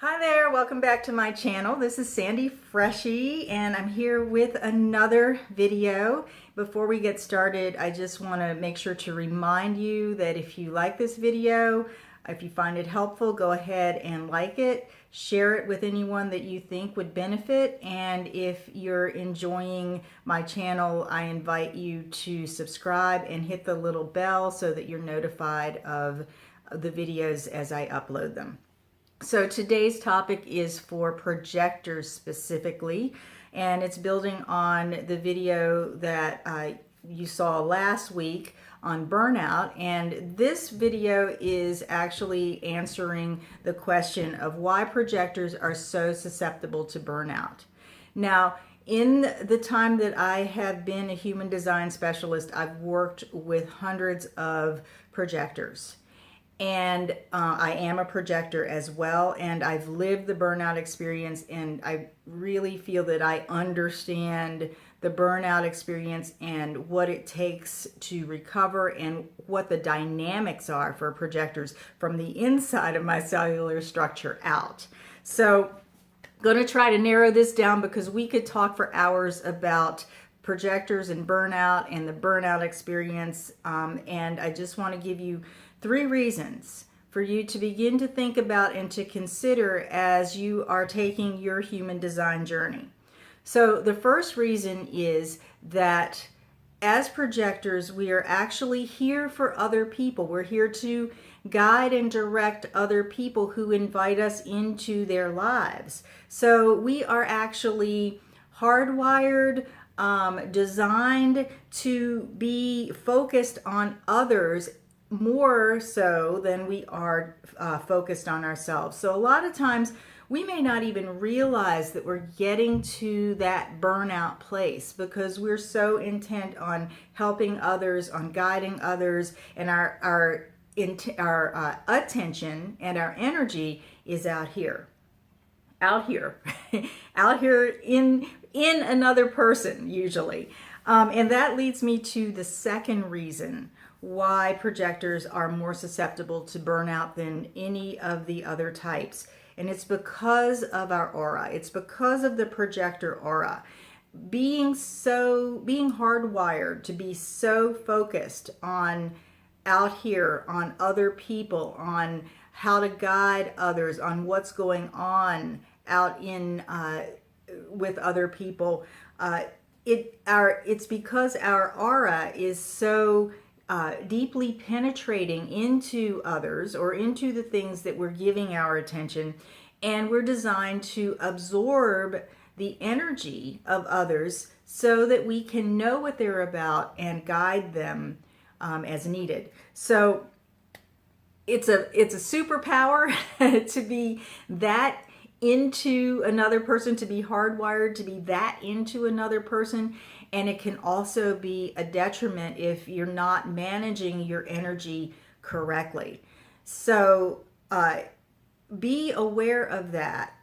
Hi there, welcome back to my channel. This is Sandy Freshie and I'm here with another video. Before we get started, I just want to make sure to remind you that if you like this video, if you find it helpful, go ahead and like it, share it with anyone that you think would benefit, and if you're enjoying my channel, I invite you to subscribe and hit the little bell so that you're notified of the videos as I upload them. So today's topic is for projectors specifically, and it's building on the video that you saw last week on burnout. And this video is actually answering the question of why projectors are so susceptible to burnout. Now, in the time that I have been a human design specialist, I've worked with hundreds of projectors. And I am a projector as well, and I've lived the burnout experience, and I really feel that I understand the burnout experience and what it takes to recover and what the dynamics are for projectors from the inside of my cellular structure out. So I'm going to try to narrow this down because we could talk for hours about projectors and burnout and the burnout experience, and I just want to give you 3 reasons for you to begin to think about and to consider as you are taking your human design journey. So the first reason is that as projectors, we are actually here for other people. We're here to guide and direct other people who invite us into their lives. So we are actually hardwired, designed to be focused on others more so than we are focused on ourselves. So a lot of times we may not even realize that we're getting to that burnout place because we're so intent on helping others, on guiding others, and our attention and our energy is out here out here in another person usually. And that leads me to the second reason why projectors are more susceptible to burnout than any of the other types. And it's because of our aura. It's because of the projector aura. Being hardwired to be so focused on out here, on other people, on how to guide others, on what's going on out in with other people. It's because our aura is so deeply penetrating into others or into the things that we're giving our attention, and we're designed to absorb the energy of others so that we can know what they're about and guide them as needed. So it's a superpower to be that into another person, to be hardwired to be that into another person. And it can also be a detriment if you're not managing your energy correctly. So be aware of that,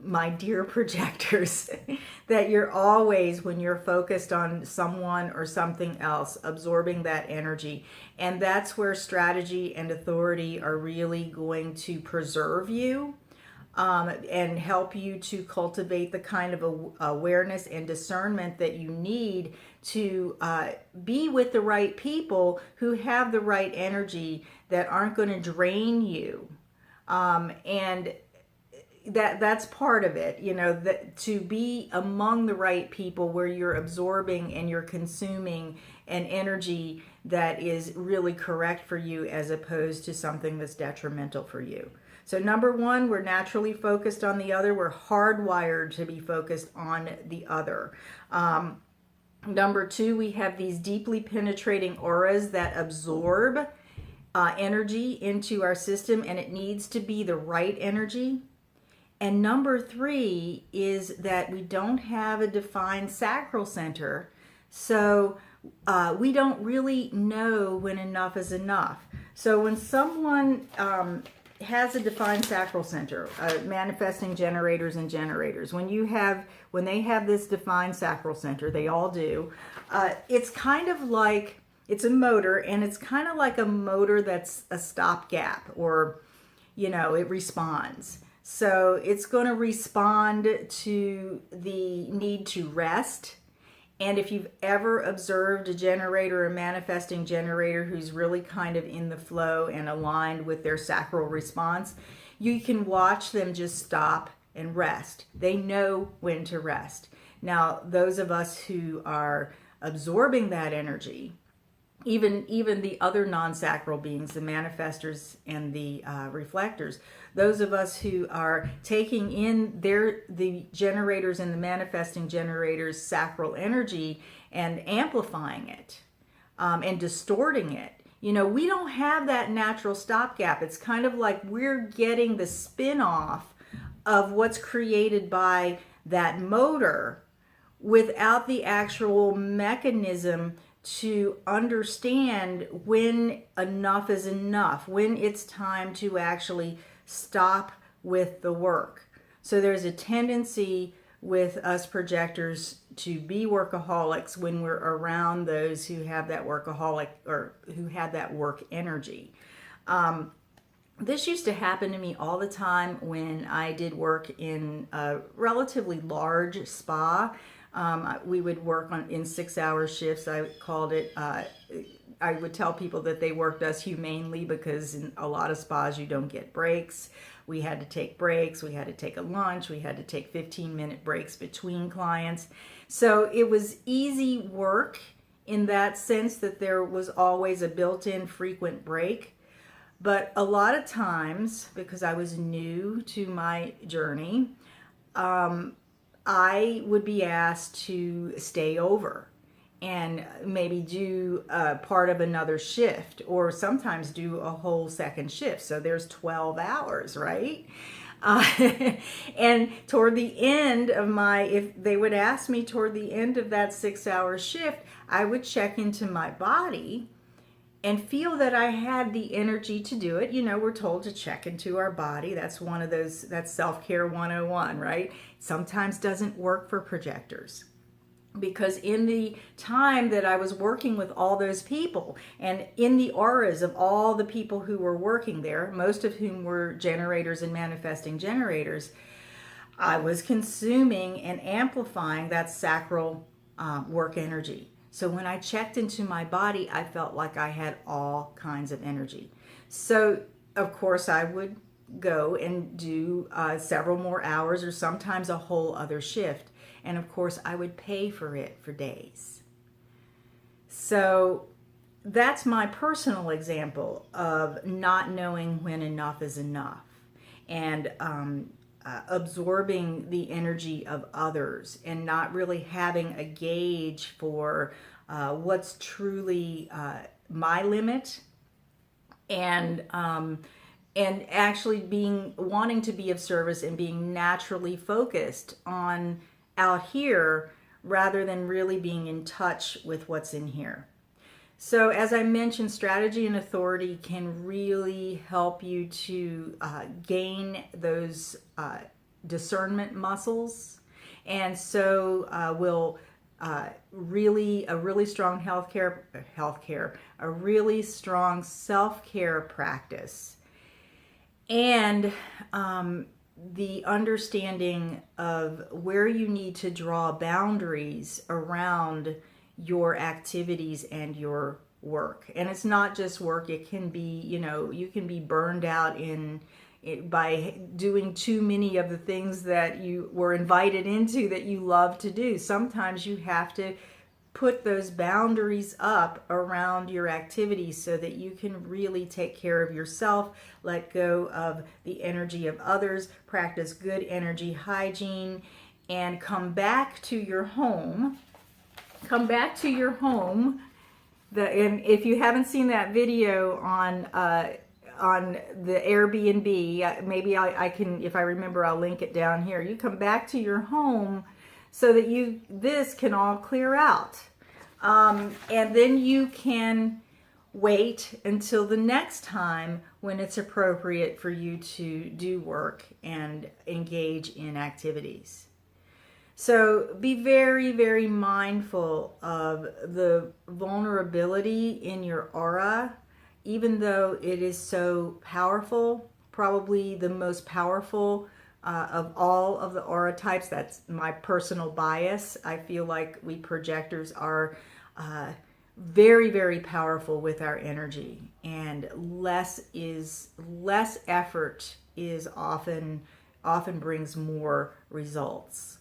my dear projectors, that you're always, when you're focused on someone or something else, absorbing that energy. And that's where strategy and authority are really going to preserve you. And help you to cultivate the kind of awareness and discernment that you need to be with the right people who have the right energy, that aren't going to drain you. And that's part of it, that to be among the right people where you're absorbing and you're consuming an energy that is really correct for you as opposed to something that's detrimental for you. So number 1, we're naturally focused on the other. We're hardwired to be focused on the other. Number 2, we have these deeply penetrating auras that absorb energy into our system, and it needs to be the right energy. And number 3 is that we don't have a defined sacral center, so we don't really know when enough is enough. So when someone has a defined sacral center, manifesting generators and generators, when they have this defined sacral center, they all do, it's kind of like, it's a motor, and it's kind of like a motor that's a stopgap, or it responds. So it's going to respond to the need to rest. And if you've ever observed a generator, a manifesting generator who's really kind of in the flow and aligned with their sacral response, you can watch them just stop and rest. They know when to rest. Now, those of us who are absorbing that energy, even the other non-sacral beings, the manifestors and the reflectors, those of us who are taking in the generators and the manifesting generators' sacral energy and amplifying it and distorting it, we don't have that natural stopgap. It's kind of like we're getting the spin-off of what's created by that motor without the actual mechanism to understand when enough is enough, when it's time to actually stop with the work. So there's a tendency with us projectors to be workaholics when we're around those who have that workaholic or who have that work energy. This used to happen to me all the time when I did work in a relatively large spa. We would work in 6-hour shifts. I called it, I would tell people that they worked us humanely because in a lot of spas you don't get breaks. We had to take breaks. We had to take a lunch. We had to take 15-minute breaks between clients. So it was easy work in that sense that there was always a built-in frequent break. But a lot of times, because I was new to my journey, I would be asked to stay over and maybe do part of another shift, or sometimes do a whole second shift. So there's 12 hours, right? And toward the end of if they would ask me toward the end of that 6-hour shift, I would check into my body and feel that I had the energy to do it. We're told to check into our body. That's one of those, that's self-care 101, right? Sometimes doesn't work for projectors. Because in the time that I was working with all those people and in the auras of all the people who were working there, most of whom were generators and manifesting generators, I was consuming and amplifying that sacral work energy. So when I checked into my body, I felt like I had all kinds of energy. So, of course, I would go and do several more hours or sometimes a whole other shift. And, of course, I would pay for it for days. So that's my personal example of not knowing when enough is enough and absorbing the energy of others and not really having a gauge for what's truly my limit, and actually wanting to be of service and being naturally focused on out here rather than really being in touch with what's in here. So as I mentioned, strategy and authority can really help you to gain those discernment muscles. And so will a really strong a really strong self-care practice. And the understanding of where you need to draw boundaries around your activities and your work. And it's not just work, it can be, you can be burned out by doing too many of the things that you were invited into that you love to do. Sometimes you have to put those boundaries up around your activities so that you can really take care of yourself, let go of the energy of others, practice good energy hygiene, and come back to your home. And if you haven't seen that video on the Airbnb, maybe I can, if I remember, I'll link it down here. You come back to your home so that this can all clear out. And then you can wait until the next time when it's appropriate for you to do work and engage in activities. So be very, very mindful of the vulnerability in your aura. Even though it is so powerful, probably the most powerful of all of the aura types. That's my personal bias. I feel like we projectors are very, very powerful with our energy, and less effort is often brings more results.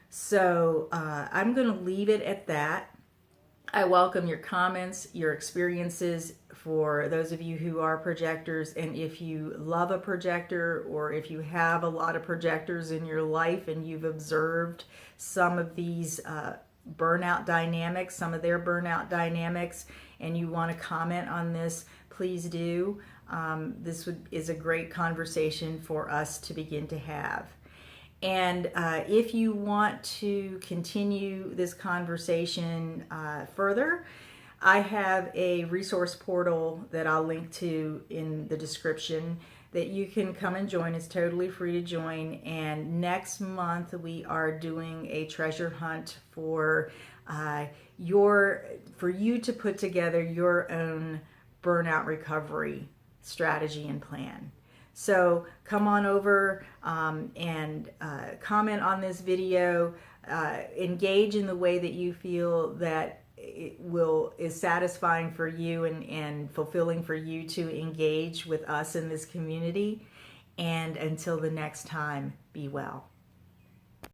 So I'm going to leave it at that. I welcome your comments, your experiences for those of you who are projectors, and if you love a projector, or if you have a lot of projectors in your life and you've observed some of these burnout dynamics, some of their burnout dynamics, and you want to comment on this, please do. This is a great conversation for us to begin to have. And if you want to continue this conversation further, I have a resource portal that I'll link to in the description that you can come and join. It's totally free to join. And next month we are doing a treasure hunt for you to put together your own burnout recovery strategy and plan. So come on over and comment on this video. Engage in the way that you feel that is satisfying for you and fulfilling for you to engage with us in this community. And until the next time, be well.